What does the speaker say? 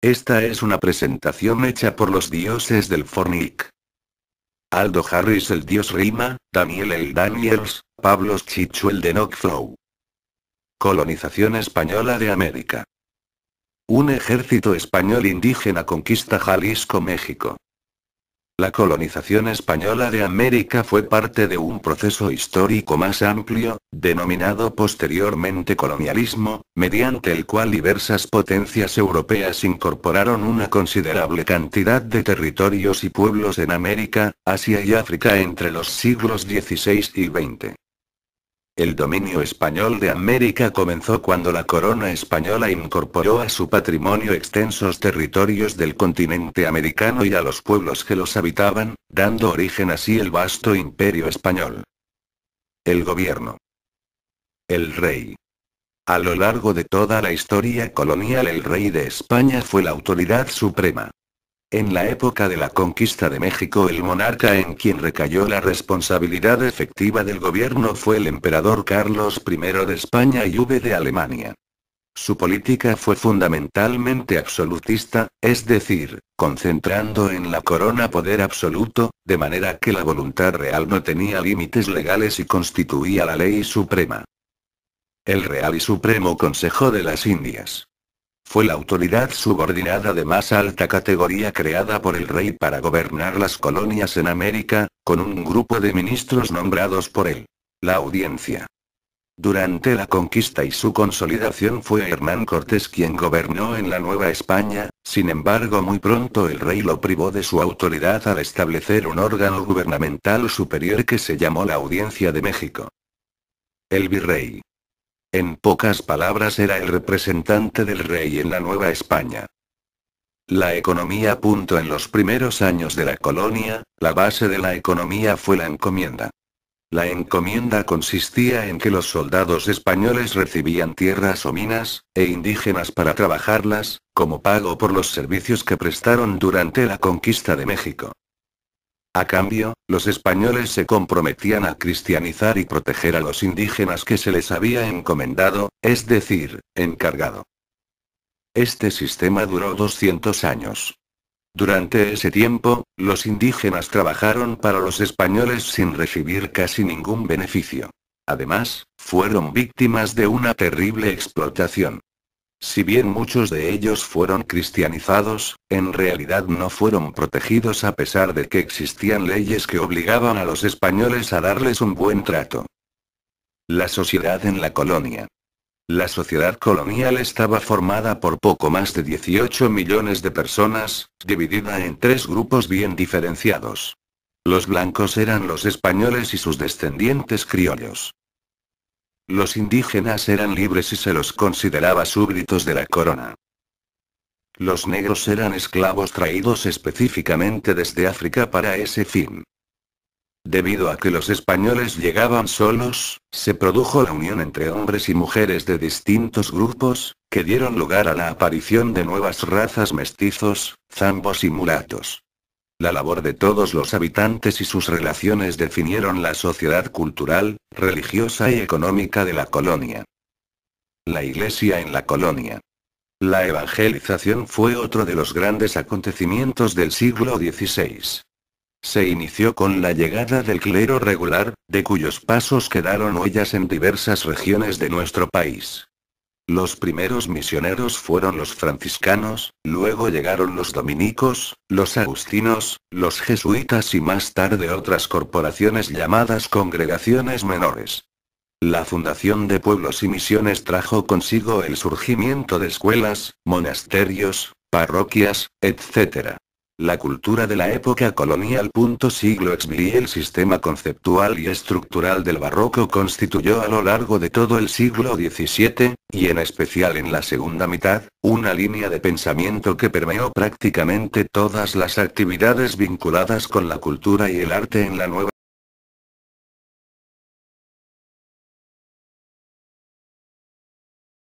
Esta es una presentación hecha por los dioses del Fornic. Aldo Harris el dios Rima, Daniel el Daniels, Pablo Chichu el de Knockflow. Colonización española de América. Un ejército español indígena conquista Jalisco, México. La colonización española de América fue parte de un proceso histórico más amplio, denominado posteriormente colonialismo, mediante el cual diversas potencias europeas incorporaron una considerable cantidad de territorios y pueblos en América, Asia y África entre los siglos XVI y XX. El dominio español de América comenzó cuando la corona española incorporó a su patrimonio extensos territorios del continente americano y a los pueblos que los habitaban, dando origen así al vasto imperio español. El gobierno. El rey. A lo largo de toda la historia colonial, el rey de España fue la autoridad suprema. En la época de la conquista de México, el monarca en quien recayó la responsabilidad efectiva del gobierno fue el emperador Carlos I de España y V de Alemania. Su política fue fundamentalmente absolutista, es decir, concentrando en la corona poder absoluto, de manera que la voluntad real no tenía límites legales y constituía la ley suprema. El Real y Supremo Consejo de las Indias. Fue la autoridad subordinada de más alta categoría creada por el rey para gobernar las colonias en América, con un grupo de ministros nombrados por él. La audiencia. Durante la conquista y su consolidación fue Hernán Cortés quien gobernó en la Nueva España, sin embargo muy pronto el rey lo privó de su autoridad al establecer un órgano gubernamental superior que se llamó la Audiencia de México. El virrey. En pocas palabras, era el representante del rey en la Nueva España. La economía. En los primeros años de la colonia, la base de la economía fue la encomienda. La encomienda consistía en que los soldados españoles recibían tierras o minas, e indígenas para trabajarlas, como pago por los servicios que prestaron durante la conquista de México. A cambio, los españoles se comprometían a cristianizar y proteger a los indígenas que se les había encomendado, es decir, encargado. Este sistema duró 200 años. Durante ese tiempo, los indígenas trabajaron para los españoles sin recibir casi ningún beneficio. Además, fueron víctimas de una terrible explotación. Si bien muchos de ellos fueron cristianizados, en realidad no fueron protegidos a pesar de que existían leyes que obligaban a los españoles a darles un buen trato. La sociedad en la colonia. La sociedad colonial estaba formada por poco más de 18 millones de personas, dividida en tres grupos bien diferenciados. Los blancos eran los españoles y sus descendientes criollos. Los indígenas eran libres y se los consideraba súbditos de la corona. Los negros eran esclavos traídos específicamente desde África para ese fin. Debido a que los españoles llegaban solos, se produjo la unión entre hombres y mujeres de distintos grupos, que dieron lugar a la aparición de nuevas razas mestizos, zambos y mulatos. La labor de todos los habitantes y sus relaciones definieron la sociedad cultural, religiosa y económica de la colonia. La Iglesia en la colonia. La evangelización fue otro de los grandes acontecimientos del siglo XVI. Se inició con la llegada del clero regular, de cuyos pasos quedaron huellas en diversas regiones de nuestro país. Los primeros misioneros fueron los franciscanos, luego llegaron los dominicos, los agustinos, los jesuitas y más tarde otras corporaciones llamadas congregaciones menores. La fundación de pueblos y misiones trajo consigo el surgimiento de escuelas, monasterios, parroquias, etc. La cultura de la época colonial. Siglo XVI. El sistema conceptual y estructural del barroco constituyó a lo largo de todo el siglo XVII, y en especial en la segunda mitad, una línea de pensamiento que permeó prácticamente todas las actividades vinculadas con la cultura y el arte en la Nueva